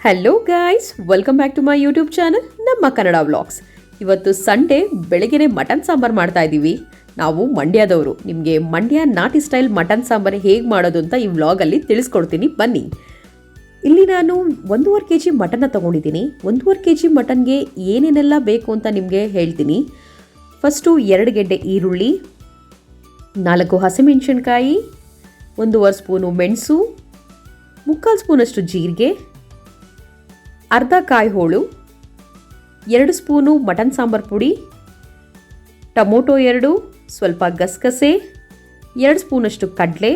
Hello guys, welcome back to my YouTube channel ನಮ್ಮ Kannada vlogs. ಇವತ್ತು Sunday ಬೆಳಗ್ಗೆನೆ mutton sambar ಮಾಡ್ತಾ ಇದ್ದೀವಿ. ನಾವು ಮಂಡ್ಯದವರು. ನಿಮಗೆ ಮಂಡ್ಯ ನಾಟಿ ಸ್ಟೈಲ್ ಮಟನ್ ಸಾಂಬಾರು ಹೇಗೆ ಮಾಡೋದು ಅಂತ ಈ ವ್ಲಾಗಲ್ಲಿ ತಿಳಿಸ್ಕೊಡ್ತೀನಿ, ಬನ್ನಿ. ಇಲ್ಲಿ ನಾನು 1.5 kg ಮಟನ್ನ ತೊಗೊಂಡಿದ್ದೀನಿ. 1.5 kg ಮಟನ್ಗೆ ಏನೇನೆಲ್ಲ ಬೇಕು ಅಂತ ನಿಮಗೆ ಹೇಳ್ತೀನಿ. ಫಸ್ಟು 2 ಗೆಡ್ಡೆ ಈರುಳ್ಳಿ, 4 ಹಸಿಮೆಣಸಿನ್ಕಾಯಿ, 1.5 ಸ್ಪೂನು ಮೆಣಸು, 3/4 ಸ್ಪೂನಷ್ಟು ಜೀರಿಗೆ, ಅರ್ಧ ಕಾಯಿ ಹೋಳು, 2 ಸ್ಪೂನು ಮಟನ್ ಸಾಂಬಾರು ಪುಡಿ, ಟೊಮೊಟೊ 2, ಸ್ವಲ್ಪ ಗಸಗಸೆ, 2 ಸ್ಪೂನಷ್ಟು ಕಡಲೆ,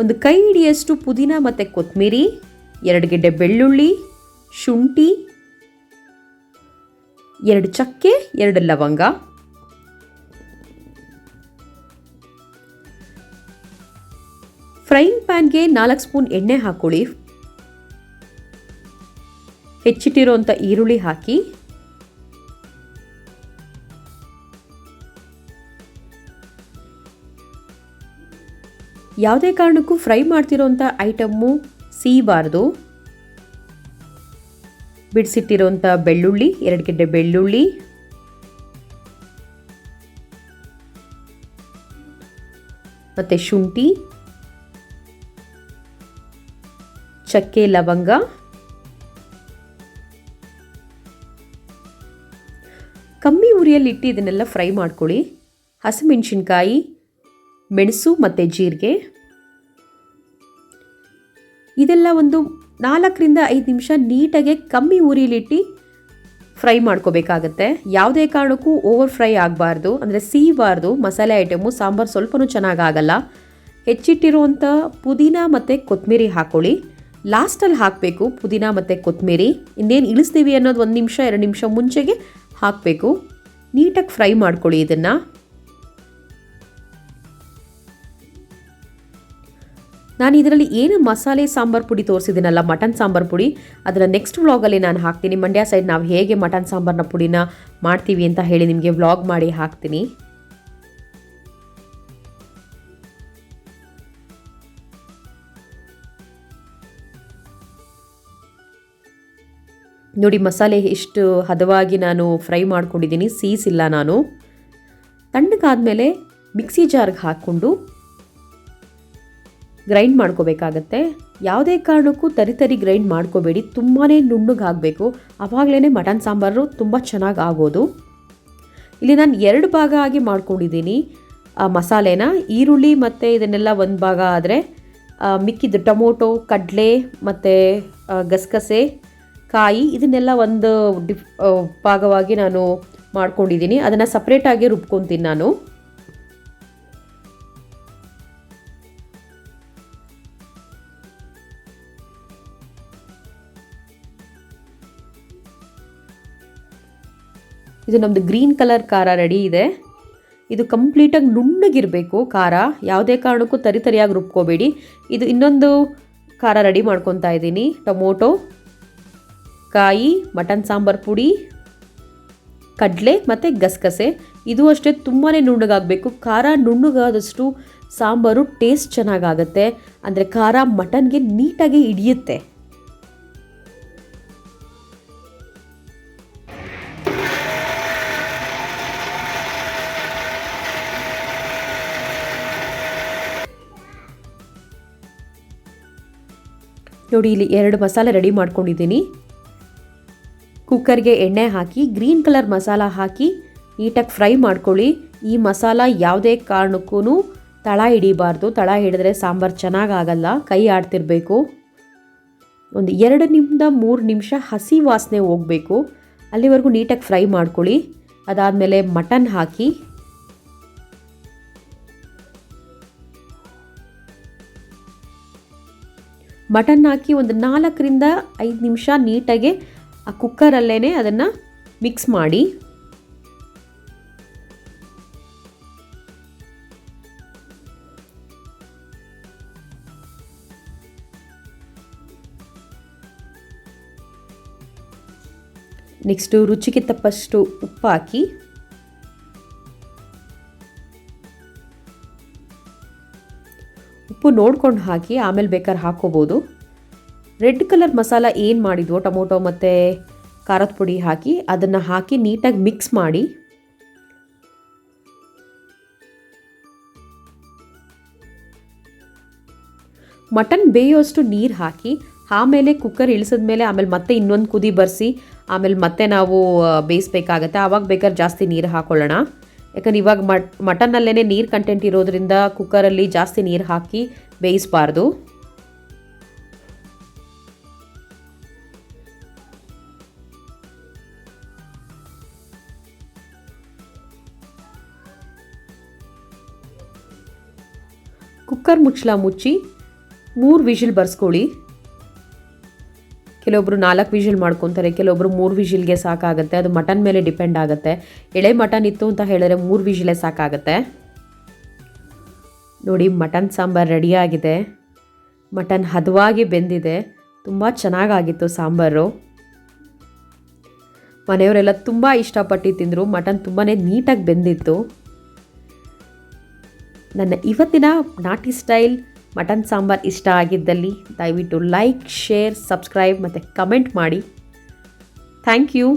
1 ಕೈ ಹಿಡಿಯಷ್ಟು ಪುದೀನ ಮತ್ತು ಕೊತ್ತಂಬರಿ, 2 ಗೆಡ್ಡೆ ಬೆಳ್ಳುಳ್ಳಿ, ಶುಂಠಿ, 2 ಚಕ್ಕೆ, 2 ಲವಂಗ. ಫ್ರೈಯಿಂಗ್ ಪ್ಯಾನ್ಗೆ 4 ಸ್ಪೂನ್ ಎಣ್ಣೆ ಹಾಕ್ಕೊಳ್ಳಿ. ಹೆಚ್ಚಿಟ್ಟಿರೋಂಥ ಈರುಳ್ಳಿ ಹಾಕಿ, ಯಾವುದೇ ಕಾರಣಕ್ಕೂ ಫ್ರೈ ಮಾಡ್ತಿರೋಂಥ ಐಟಮ್ಮು ಸಿಗಬಾರ್ದು. ಬಿಡಿಸಿಟ್ಟಿರೋಂಥ ಬೆಳ್ಳುಳ್ಳಿ, 2 ಗೆಡ್ಡೆ ಬೆಳ್ಳುಳ್ಳಿ, ಮತ್ತು ಶುಂಠಿ, ಚಕ್ಕೆ, ಲವಂಗ, ಕಮ್ಮಿ ಉರಿಯಲ್ಲಿ ಇಟ್ಟು ಇದನ್ನೆಲ್ಲ ಫ್ರೈ ಮಾಡ್ಕೊಳ್ಳಿ. ಹಸಿಮೆಣಸಿನ್ಕಾಯಿ, ಮೆಣಸು ಮತ್ತು ಜೀರಿಗೆ ಇದೆಲ್ಲ ಒಂದು 4-5 ನಿಮಿಷ ನೀಟಾಗಿ ಕಮ್ಮಿ ಉರಿಲಿಟ್ಟು ಫ್ರೈ ಮಾಡ್ಕೋಬೇಕಾಗತ್ತೆ. ಯಾವುದೇ ಕಾರಣಕ್ಕೂ ಓವರ್ ಫ್ರೈ ಆಗಬಾರ್ದು, ಅಂದರೆ ಸಿಗಬಾರ್ದು. ಮಸಾಲೆ ಐಟಮು ಸಾಂಬಾರು ಸ್ವಲ್ಪನೂ ಚೆನ್ನಾಗಾಗಲ್ಲ. ಹೆಚ್ಚಿಟ್ಟಿರುವಂಥ ಪುದೀನ ಮತ್ತು ಕೊತ್ತಂಬರಿ ಹಾಕ್ಕೊಳ್ಳಿ. ಲಾಸ್ಟಲ್ಲಿ ಹಾಕಬೇಕು ಪುದೀನ ಮತ್ತು ಕೊತ್ತಂಬರಿ. ಇನ್ನೇನು ಇಳಿಸ್ತೀವಿ ಅನ್ನೋದು 1 ನಿಮಿಷ 2 ನಿಮಿಷ ಮುಂಚೆಗೆ ಹಾಕಬೇಕು. ನೀಟಾಗಿ ಫ್ರೈ ಮಾಡ್ಕೊಳ್ಳಿ ಇದನ್ನು. ನಾನು ಇದರಲ್ಲಿ ಏನು ಮಸಾಲೆ ಸಾಂಬಾರು ಪುಡಿ ತೋರಿಸಿದ್ದೀನಲ್ಲ, ಮಟನ್ ಸಾಂಬಾರು ಪುಡಿ, ಅದನ್ನು ನೆಕ್ಸ್ಟ್ ವ್ಲಾಗಲ್ಲಿ ನಾನು ಹಾಕ್ತೀನಿ. ಮಂಡ್ಯ ಸೈಡ್ ನಾವು ಹೇಗೆ ಮಟನ್ ಸಾಂಬಾರನ್ನ ಪುಡಿನ ಮಾಡ್ತೀವಿ ಅಂತ ಹೇಳಿ ನಿಮಗೆ ವ್ಲಾಗ್ ಮಾಡಿ ಹಾಕ್ತೀನಿ. ನೋಡಿ, ಮಸಾಲೆ ಎಷ್ಟು ಹದವಾಗಿ ನಾನು ಫ್ರೈ ಮಾಡ್ಕೊಂಡಿದ್ದೀನಿ, ಸೀಸಿಲ್ಲ ನಾನು. ತಣ್ಣಗಾದ್ಮೇಲೆ ಮಿಕ್ಸಿ ಜಾರ್ಗೆ ಹಾಕ್ಕೊಂಡು ಗ್ರೈಂಡ್ ಮಾಡ್ಕೋಬೇಕಾಗತ್ತೆ. ಯಾವುದೇ ಕಾರಣಕ್ಕೂ ತರಿ ಗ್ರೈಂಡ್ ಮಾಡ್ಕೋಬೇಡಿ, ತುಂಬಾ ನುಣ್ಣಗಾಗಬೇಕು. ಆವಾಗಲೇ ಮಟನ್ ಸಾಂಬಾರು ತುಂಬ ಚೆನ್ನಾಗಿ ಆಗೋದು. ಇಲ್ಲಿ ನಾನು 2 ಭಾಗ ಆಗಿ ಮಾಡ್ಕೊಂಡಿದ್ದೀನಿ ಆ ಮಸಾಲೆನ. ಈರುಳ್ಳಿ ಮತ್ತು ಇದನ್ನೆಲ್ಲ ಒಂದು ಭಾಗ ಆದರೆ ಮಿಕ್ಕಿದ್ದು ಟೊಮೊಟೊ, ಕಡಲೆ ಮತ್ತು ಗಸಗಸೆ, ಕಾಯಿ ಇದನ್ನೆಲ್ಲ ಒಂದು ಭಾಗವಾಗಿ ನಾನು ಮಾಡ್ಕೊಂಡಿದ್ದೀನಿ. ಅದನ್ನು ಸಪ್ರೇಟಾಗಿ ರುಬ್ಕೊತೀನಿ ನಾನು. ಇದು ನಮ್ಮದು ಗ್ರೀನ್ ಕಲರ್ ಖಾರ ರೆಡಿ ಇದೆ. ಇದು ಕಂಪ್ಲೀಟಾಗಿ ನುಣ್ಣಗಿರಬೇಕು ಖಾರ, ಯಾವುದೇ ಕಾರಣಕ್ಕೂ ತರಿಯಾಗಿ ರುಬ್ಕೋಬೇಡಿ. ಇದು ಇನ್ನೊಂದು ಖಾರ ರೆಡಿ ಮಾಡ್ಕೊತಾ ಇದ್ದೀನಿ. ಟೊಮೊಟೊ, ಕಾಯಿ, ಮಟನ್ ಸಾಂಬಾರು ಪುಡಿ, ಕಡಲೆ ಮತ್ತು ಗಸಗಸೆ. ಇದು ಅಷ್ಟೇ ತುಂಬಾ ನುಣ್ಣಗಾಗಬೇಕು. ಖಾರ ನುಣ್ಣಗಾದಷ್ಟು ಸಾಂಬಾರು ಟೇಸ್ಟ್ ಚೆನ್ನಾಗಾಗತ್ತೆ, ಅಂದರೆ ಖಾರ ಮಟನ್ಗೆ ನೀಟಾಗಿ ಹಿಡಿಯುತ್ತೆ. ನೋಡಿ, ಇಲ್ಲಿ 2 ಮಸಾಲೆ ರೆಡಿ ಮಾಡ್ಕೊಂಡಿದ್ದೀನಿ. ಕುಕ್ಕರ್ಗೆ ಎಣ್ಣೆ ಹಾಕಿ ಗ್ರೀನ್ ಕಲರ್ ಮಸಾಲ ಹಾಕಿ ನೀಟಾಗಿ ಫ್ರೈ ಮಾಡ್ಕೊಳ್ಳಿ. ಈ ಮಸಾಲ ಯಾವುದೇ ಕಾರಣಕ್ಕೂ ತಳ ಹಿಡಿಬಾರ್ದು. ತಳ ಹಿಡಿದ್ರೆ ಸಾಂಬಾರು ಚೆನ್ನಾಗಾಗಲ್ಲ, ಕೈ ಆಡ್ತಿರ್ಬೇಕು. ಒಂದು 2-3 ನಿಮಿಷ ಹಸಿ ವಾಸನೆ ಹೋಗಬೇಕು, ಅಲ್ಲಿವರೆಗೂ ನೀಟಾಗಿ ಫ್ರೈ ಮಾಡ್ಕೊಳ್ಳಿ. ಅದಾದಮೇಲೆ ಮಟನ್ ಹಾಕಿ ಒಂದು 4-5 ನಿಮಿಷ ನೀಟಾಗಿ ಆ ಕುಕ್ಕರಲ್ಲೇ ಅದನ್ನು ಮಿಕ್ಸ್ ಮಾಡಿ. ನೆಕ್ಸ್ಟು ರುಚಿಗೆ ತಪ್ಪಷ್ಟು ಉಪ್ಪು ಹಾಕಿ, ಉಪ್ಪು ನೋಡ್ಕೊಂಡು ಹಾಕಿ, ಆಮೇಲೆ ಬೇಕಾದ್ರೆ ಹಾಕ್ಕೋಬೋದು. ರೆಡ್ ಕಲರ್ ಮಸಾಲ ಏನು ಮಾಡಿದ್ವೋ ಟೊಮೊಟೊ ಮತ್ತು ಖಾರದ ಪುಡಿ ಹಾಕಿ ಅದನ್ನು ಹಾಕಿ ನೀಟಾಗಿ ಮಿಕ್ಸ್ ಮಾಡಿ ಮಟನ್ ಬೇಯೋಷ್ಟು ನೀರು ಹಾಕಿ ಆಮೇಲೆ ಕುಕ್ಕರ್ ಇಳಿಸಿದ್ಮೇಲೆ ಆಮೇಲೆ ಮತ್ತೆ ಇನ್ನೊಂದು ಕುದಿ ಬರೆಸಿ ಆಮೇಲೆ ಮತ್ತೆ ನಾವು ಬೇಯಿಸ್ಬೇಕಾಗತ್ತೆ. ಆವಾಗ ಬೇಕಾದ್ರೆ ಜಾಸ್ತಿ ನೀರು ಹಾಕ್ಕೊಳ್ಳೋಣ. ಯಾಕಂದ್ರೆ ಇವಾಗ ಮಟನ್ನಲ್ಲೇ ನೀರು ಕಂಟೆಂಟ್ ಇರೋದ್ರಿಂದ ಕುಕ್ಕರಲ್ಲಿ ಜಾಸ್ತಿ ನೀರು ಹಾಕಿ ಬೇಯಿಸಬಾರ್ದು. ಕುಕ್ಕರ್ ಮುಚ್ಚಳ ಮುಚ್ಚಿ 3 ವಿಷಿಲ್ ಬರ್ಸ್ಕೊಳ್ಳಿ. ಕೆಲವೊಬ್ಬರು 4 ವಿಷಿಲ್ ಮಾಡ್ಕೊತಾರೆ, ಕೆಲವೊಬ್ಬರು 3 ವಿಷಿಲ್ಗೆ ಸಾಕಾಗುತ್ತೆ. ಅದು ಮಟನ್ ಮೇಲೆ ಡಿಪೆಂಡ್ ಆಗುತ್ತೆ. ಎಳೆ ಮಟನ್ ಇತ್ತು ಅಂತ ಹೇಳಿದ್ರೆ 3 ವಿಷಿಲೇ ಸಾಕಾಗುತ್ತೆ. ನೋಡಿ ಮಟನ್ ಸಾಂಬಾರು ರೆಡಿಯಾಗಿದೆ. ಮಟನ್ ಹದವಾಗಿ ಬೆಂದಿದೆ. ತುಂಬ ಚೆನ್ನಾಗಾಗಿತ್ತು ಸಾಂಬಾರು. ಮನೆಯವರೆಲ್ಲ ತುಂಬ ಇಷ್ಟಪಟ್ಟು ತಿಂದರು. ಮಟನ್ ತುಂಬಾ ನೀಟಾಗಿ ಬೆಂದಿತ್ತು. ನನ್ನ ಇವತ್ತಿನ ನಾಟಿ ಸ್ಟೈಲ್ ಮಟನ್ ಸಾಂಬಾರ್ ಇಷ್ಟ ಆಗಿದ್ದಲ್ಲಿ ದಯವಿಟ್ಟು ಲೈಕ್, ಶೇರ್, ಸಬ್ಸ್ಕ್ರೈಬ್ ಮತ್ತು ಕಮೆಂಟ್ ಮಾಡಿ. Thank you.